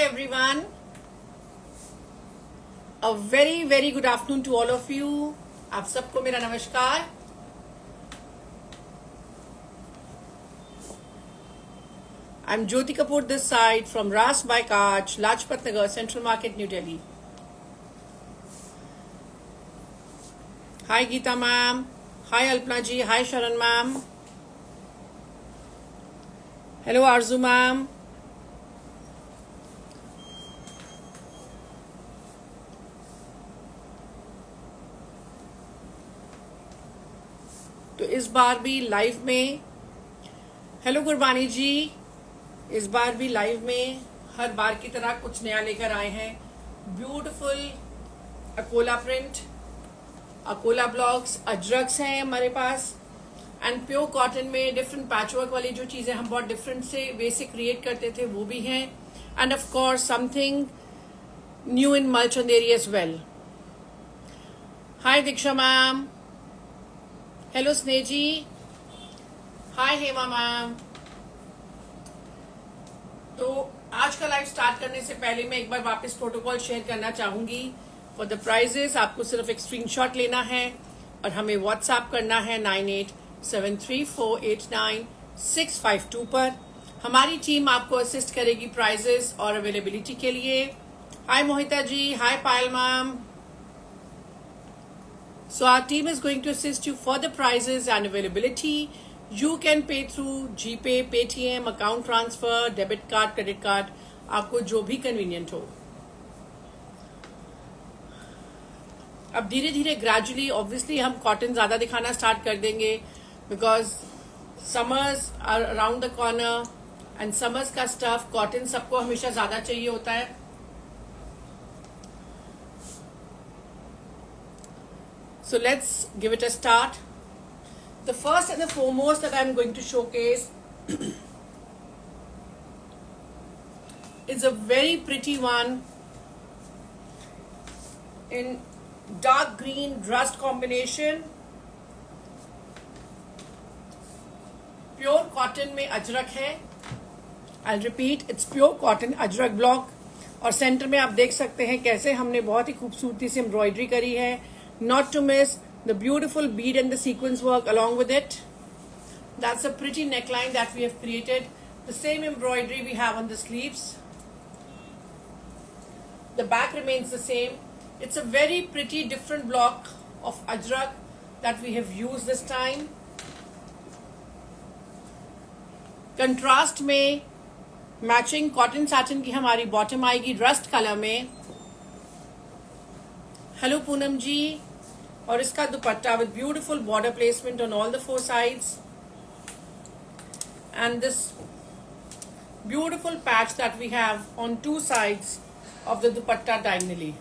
everyone. A very very good afternoon to all of you. आप सबको मेरा नमस्कार. I'm Jyoti Kapoor this side from Ras by Kach, Lajpat Nagar, Central Market, New Delhi. Hi Geeta ma'am. Hi Alpna ji. Hi Sharan ma'am. Hello Arzu ma'am. तो इस बार भी live में hello Gurbani जी, इस बार भी लाइव में हर बार की तरह कुछ नया लेकर आए हैं. Beautiful Akola print, Akola blocks, ajrakhs हैं हमारे पास एंड प्योर कॉटन में डिफरेंट पैचवर्क वाली जो चीजें हम बहुत डिफरेंट से वे से क्रिएट करते थे वो भी हैं. End of course something new in मल चंदेरी एज वेल. हाय दीक्षा मैम. हेलो स्नेह जी. हाय हेमा मैम. तो आज का लाइव स्टार्ट करने से पहले मैं एक बार वापस प्रोटोकॉल शेयर करना चाहूंगी. फॉर द प्राइजेस आपको सिर्फ एक स्क्रीनशॉट लेना है और हमें व्हाट्सएप करना है 9873489652 पर. हमारी टीम आपको असिस्ट करेगी प्राइजेस और अवेलेबिलिटी के लिए. हाय मोहिता जी. हाय पायल ma'am. So our team is going to assist you for the prices and availability. You can pay through GPay, Paytm, account transfer, debit card, credit card, आपको जो भी convenient हो. अब धीरे धीरे gradually obviously हम cotton ज़्यादा दिखाना start कर देंगे because summers are around the corner and summers का stuff cotton सबको हमेशा ज़्यादा चाहिए होता है. So let's give it a start. The first and the foremost that I'm going to showcase is a very pretty one in dark green rust combination. Pure cotton में अजरक है. I'll repeat, it's pure cotton Ajrak block और centre में आप देख सकते हैं कैसे हमने बहुत ही खूबसूरती से एम्ब्रॉयडरी करी है. Not to miss the beautiful bead and the sequence work along with it. That's a pretty neckline that we have created. The same embroidery we have on the sleeves. The back remains the same. It's a very pretty different block of ajrak that we have used this time. Contrast में matching cotton satin की हमारी bottom आएगी rust color में. Hello Poonam ji. और इसका dupatta with beautiful border placement on all the 4 sides and this beautiful patch that we have on 2 sides of the dupatta diagonally.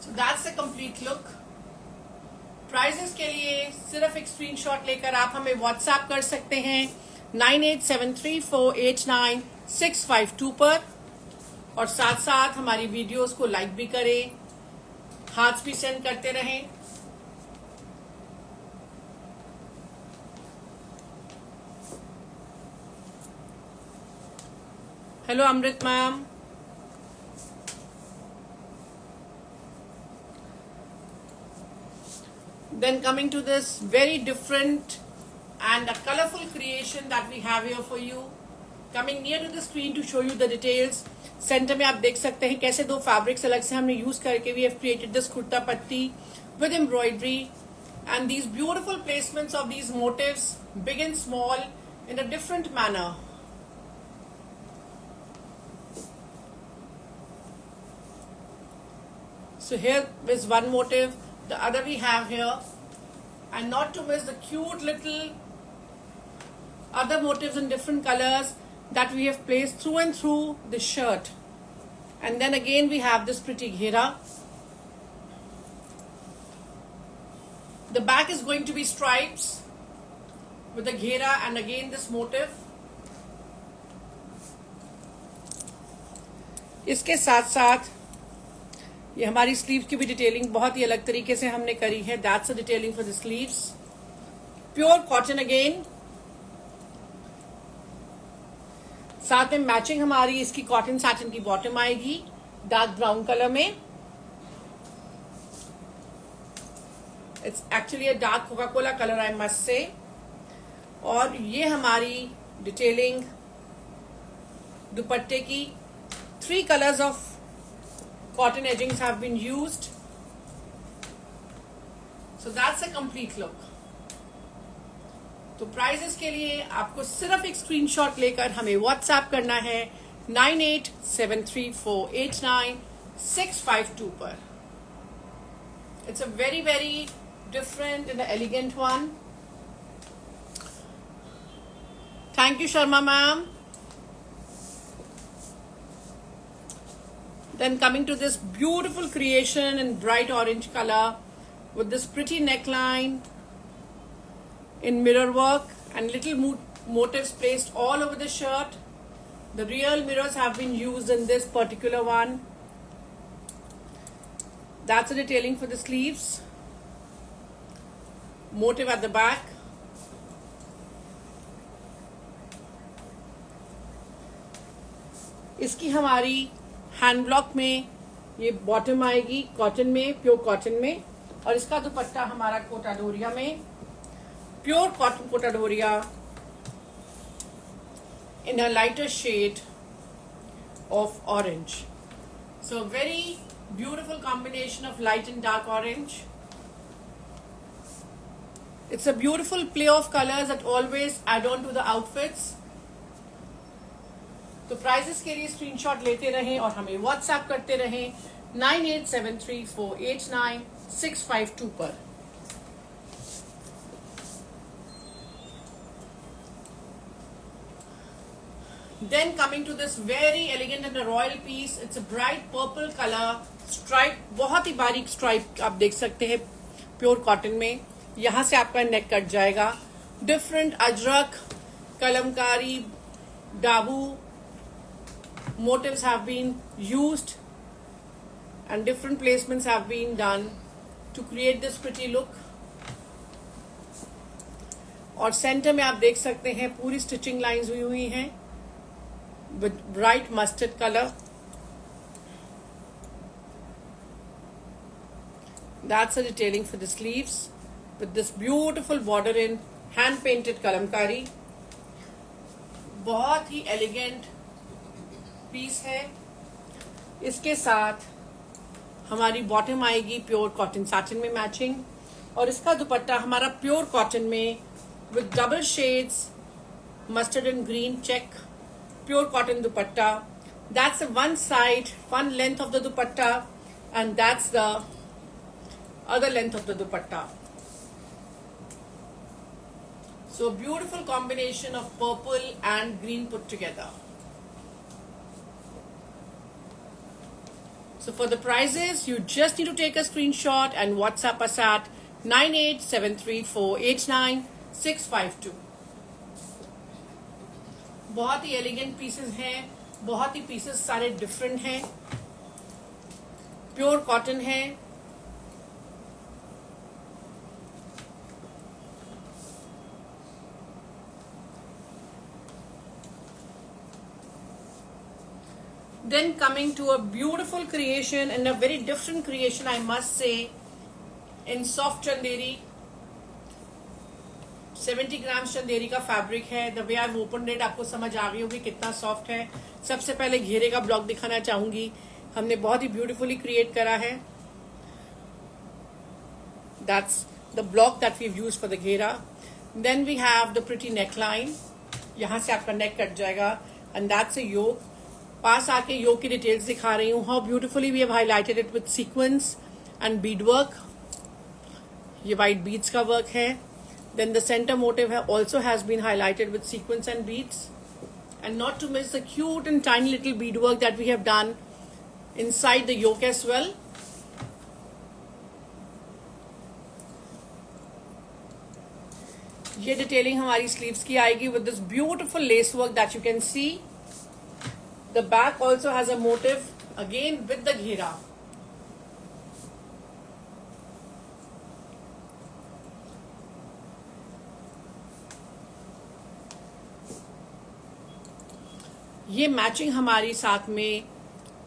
So that's the complete look. Prices के लिए सिर्फ एक स्क्रीनशॉट लेकर आप हमें व्हाट्सएप कर सकते हैं 9873489652 पर और साथ साथ हमारी वीडियोस को लाइक भी करें, हाथ भी सेंड करते रहें. Hello Amrit ma'am. Then coming to this very different and a colorful creation that we have here for you. Coming near to the screen to show you the details. Centre में आप देख सकते हैं कैसे 2 फैब्रिक्स अलग से हमने यूज करके we have created this kurta patti with embroidery and these beautiful placements of these motifs big and small in a different manner. So here is one motive, the other we have here, and not to miss the cute little other motives in different colors that we have placed through and through the shirt. And then again we have this pretty ghera. The back is going to be stripes with the ghera and again this motive. इसके साथ साथ ये हमारी sleeves की भी detailing बहुत ही अलग तरीके से हमने करी है. That's the detailing for the sleeves. Pure cotton again. साथ में मैचिंग हमारी इसकी कॉटन सैटिन की बॉटम आएगी डार्क ब्राउन कलर में. It's actually a dark Coca Cola colour I must say. और ये हमारी डिटेलिंग दुपट्टे की. 3 colors of cotton edgings have been used. So that's a complete look. तो प्राइजेस के लिए आपको सिर्फ एक स्क्रीनशॉट लेकर हमें व्हाट्सएप करना है 9873489652 पर. It's a very very different and elegant one. Thank you Sharma ma'am. Then coming to this beautiful creation in bright orange color with this pretty neckline in mirror work and little motifs placed all over the shirt. The real mirrors have been used in this particular one. That's the detailing for the sleeves. Motif at the back. इसकी हमारी hand block में ये bottom आएगी cotton में, pure cotton में. और इसका दुपट्टा हमारा कोटा डोरिया में, pure cotton Kota Doria in a lighter shade of orange. So very beautiful combination of light and dark orange. It's a beautiful play of colours that always add on to the outfits. तो prices के लिए screenshot लेते रहें और हमें WhatsApp करते रहें 9873489652 पर. Then coming to this very elegant and a royal piece, it's a bright purple color stripe. बहुत ही बारीक स्ट्राइप आप देख सकते हैं प्योर कॉटन में. यहाँ से आपका नेक कट जाएगा. Different Ajrak, Kalamkari, Dabu motifs have been used and different placements have been done to create this pretty look. और सेंटर में आप देख सकते हैं पूरी स्टिचिंग लाइंस हुई हैं with bright mustard color. That's the detailing for the sleeves with this beautiful border in hand painted kalamkari. बहुत ही एलिगेंट पीस है. इसके साथ हमारी बॉटम आएगी प्योर कॉटन सैटिन में मैचिंग. और इसका दुपट्टा हमारा प्योर कॉटन में with double shades mustard and green check pure cotton dupatta. That's one side, one length of the dupatta and that's the other length of the dupatta. So beautiful combination of purple and green put together. So for the prices, you just need to take a screenshot and WhatsApp us at 9873489652. बहुत ही elegant pieces हैं, बहुत ही pieces सारे different हैं, pure cotton है. Then coming to a beautiful creation and a very different creation, I must say, in soft chanderi. 70 grams Chanderi का fabric है. The way I open it आपको समझ आ गई होगी कितना सॉफ्ट है. सबसे पहले घेरे का ब्लॉक दिखाना चाहूंगी. हमने बहुत ही ब्यूटीफुली क्रिएट करा है. That's the block that we use for the ghera. Then we have the pretty neckline. यहाँ से आपका नेक कट जाएगा एंड दैट्स अ योक. पास आके योक की डिटेल्स दिखा रही हूँ. How beautifully we have highlighted it with sequence and bead work. ये वाइट बीड्स का वर्क है. Then the center motif also has been highlighted with sequins and beads. And not to miss the cute and tiny little beadwork that we have done inside the yoke as well. ये detailing हमारी sleeves की आएगी with this beautiful lace work that you can see. The back also has a motif again with the घेरा. ये matching हमारी साथ में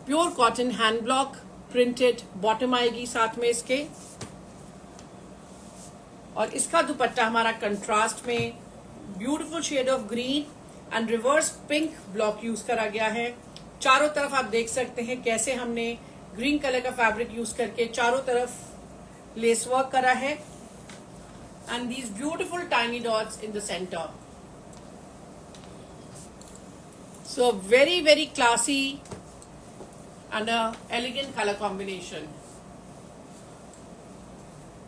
pure cotton hand block printed bottom आएगी साथ में इसके, और इसका दुपट्टा हमारा कंट्रास्ट में beautiful shade of green and reverse pink block use करा गया है। चारों तरफ आप देख सकते हैं कैसे हमने ग्रीन कलर का फैब्रिक यूज करके चारों तरफ लेस वर्क करा है, and these beautiful tiny dots in the centre. So very very classy and elegant colour combination.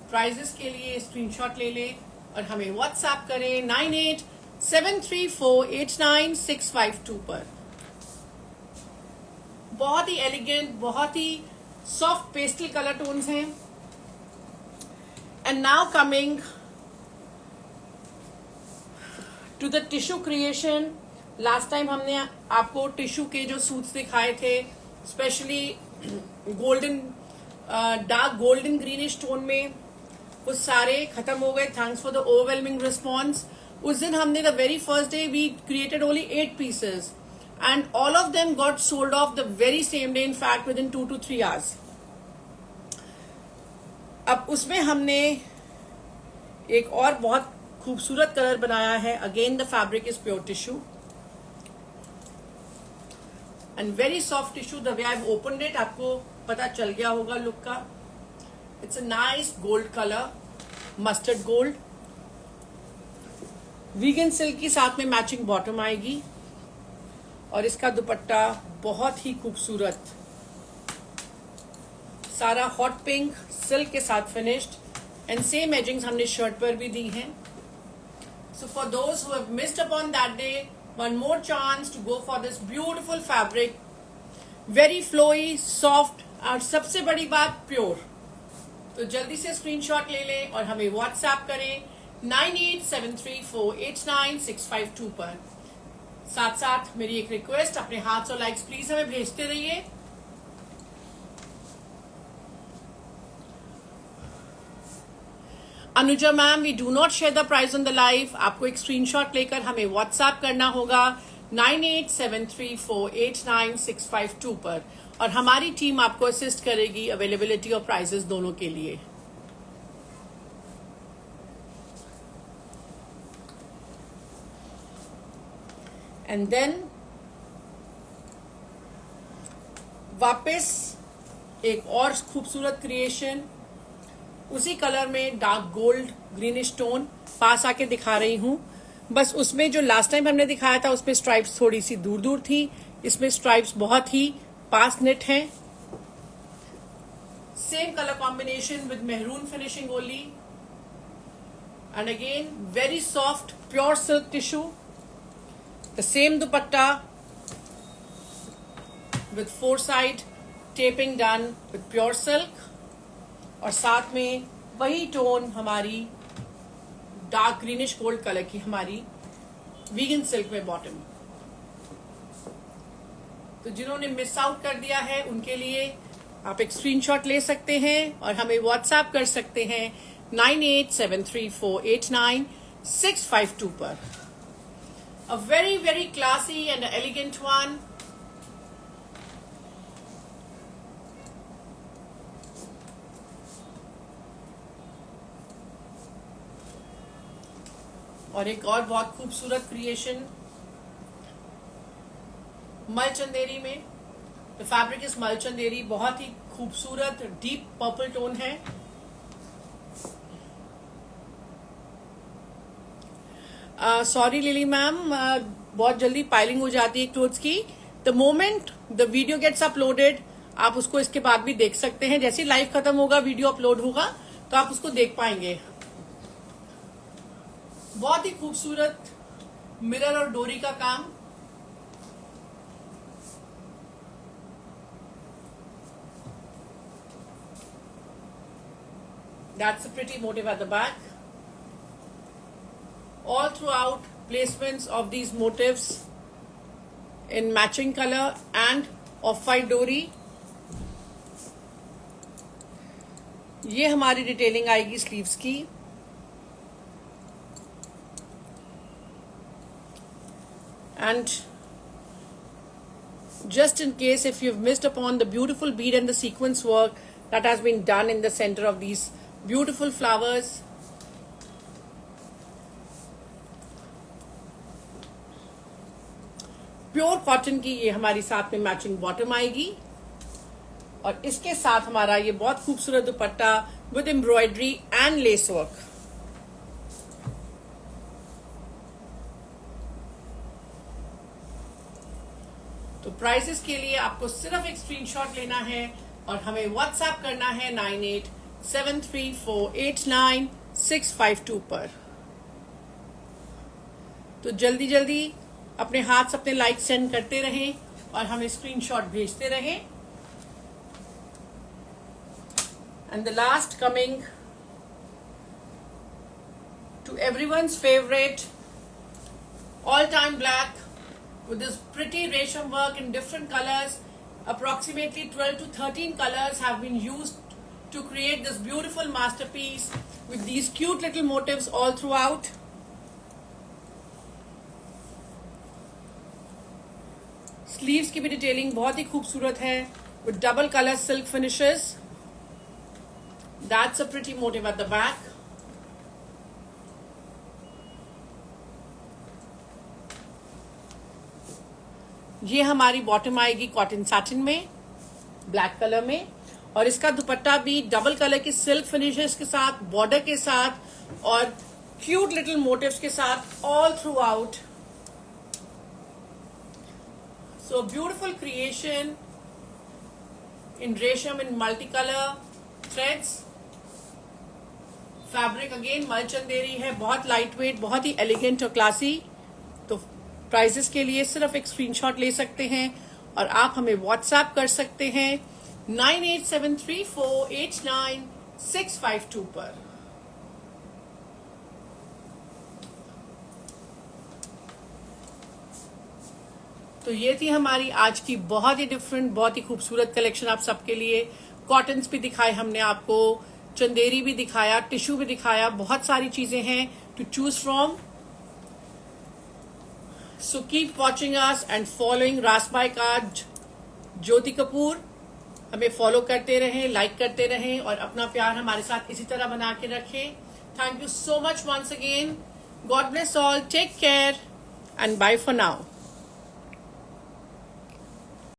Prices के लिए स्क्रीनशॉट ले लें और हमें व्हाट्सएप करें 9873489652 पर। बहुत ही एलिगेंट, बहुत ही सॉफ्ट पेस्टल कलर टोन्स हैं। And now coming to the tissue creation. Last time हमने आपको टिश्यू के जो सूट्स दिखाए थे, specially golden, dark golden greenish tone में, वो सारे खत्म हो गए। Thanks for the overwhelming response. उस दिन हमने the very first day we created only 8 pieces and all of them got sold off the very same day, in fact with in 2 to 3 hours. अब उसमें हमने एक और बहुत खूबसूरत कलर बनाया है। Again the fabric is pure tissue and very soft tissue. The way I have opened it आपको पता चल गया होगा लुक का। It's a nice gold colour, mustard gold. Vegan silk की साथ में मैचिंग बॉटम आएगी और इसका दुपट्टा बहुत ही खूबसूरत, सारा हॉट पिंक सिल्क के साथ फिनिश्ड एंड सेम एजिंग्स हमने शर्ट पर भी दी हैं। So for those who have missed upon that day, one more chance to go for this beautiful fabric, very flowy, soft और सबसे बड़ी बात प्योर। तो जल्दी से स्क्रीनशॉट ले लें और हमें व्हाट्सएप करें 9873489652 पर। साथ साथ मेरी एक रिक्वेस्ट, अपने हार्ट्स और लाइक्स प्लीज हमें भेजते रहिए। Anuja ma'am, we do not share the price on the live. आपको एक स्क्रीनशॉट लेकर हमें व्हाट्सएप करना होगा 9873489652 पर, और हमारी टीम आपको असिस्ट करेगी अवेलेबिलिटी और प्राइजेस दोनों के लिए। एंड देन वापस एक और खूबसूरत क्रिएशन, उसी कलर में डार्क गोल्ड ग्रीनिश टोन, पास आके दिखा रही हूं। बस उसमें जो लास्ट टाइम हमने दिखाया था उसमें स्ट्राइप्स थोड़ी सी दूर दूर थी, इसमें स्ट्राइप्स बहुत ही पास नेट है। सेम कलर कॉम्बिनेशन विद मेहरून finishing only and again very soft pure silk tissue. The same dupatta with 4 side taping done with pure silk, और साथ में वही टोन हमारी डार्क ग्रीनिश गोल्ड कलर की हमारी वीगन सिल्क में बॉटम। तो जिन्होंने मिस आउट कर दिया है उनके लिए आप एक स्क्रीनशॉट ले सकते हैं और हमें व्हाट्सएप कर सकते हैं 9873489652 पर। A very very classy and elegant one. और एक और बहुत खूबसूरत क्रिएशन मल चंदेरी में। द फैब्रिक इज मल चंदेरी, बहुत ही खूबसूरत डीप पर्पल टोन है। सॉरी लिली मैम, बहुत जल्दी पाइलिंग हो जाती है क्लोथ्स की। The moment the video gets uploaded आप उसको इसके बाद भी देख सकते हैं। जैसे लाइव खत्म होगा, वीडियो अपलोड होगा तो आप उसको देख पाएंगे। बहुत ही खूबसूरत मिरर और डोरी का काम। That's a pretty motif at the back. All throughout placements of these motifs in matching color and off-white डोरी। ये हमारी डिटेलिंग आएगी स्लीव्स की। And just in case if you've missed upon the beautiful bead and the sequence work that has been done in the center of these beautiful flowers. Pure cotton की ये हमारी साथ में मैचिंग बॉटम आएगी और इसके साथ हमारा ये बहुत खूबसूरत दुपट्टा with embroidery and lace work. तो प्राइसेस के लिए आपको सिर्फ एक स्क्रीनशॉट लेना है और हमें व्हाट्सएप करना है 9873489652 पर। तो जल्दी जल्दी अपने हाथ से अपने लाइक सेंड करते रहें और हमें स्क्रीनशॉट भेजते रहें। And the last coming to everyone's favourite all time black with this pretty resham work in different colors. Approximately 12 to 13 colors have been used to create this beautiful masterpiece with these cute little motifs all throughout. Sleeves की भी detailing बहुत ही खूबसूरत है with double color silk finishes. That's a pretty motif at the back. ये हमारी bottom आएगी cotton satin में ब्लैक कलर में और इसका दुपट्टा भी डबल कलर की सिल्क फिनिशेस के साथ, बॉर्डर के साथ और क्यूट लिटिल मोटिव्स के साथ all throughout. So beautiful creation in resham in multi colour threads. Fabric again mul Chanderi है, बहुत लाइट वेट, बहुत ही एलिगेंट और क्लासी। तो प्राइसेस के लिए सिर्फ एक स्क्रीनशॉट ले सकते हैं और आप हमें व्हाट्सएप कर सकते हैं 9873489652 पर। तो ये थी हमारी आज की बहुत ही डिफरेंट, बहुत ही खूबसूरत कलेक्शन आप सबके लिए। कॉटन्स भी दिखाए हमने आपको, चंदेरी भी दिखाया, टिश्यू भी दिखाया, बहुत सारी चीजें हैं to choose from. So keep watching us and following Rasbai card Jyoti Kapoor. हमें फॉलो करते रहें, लाइक करते रहें और अपना प्यार हमारे साथ इसी तरह बना के रखें। Thank you so much once again. God bless all. Take care and bye for now.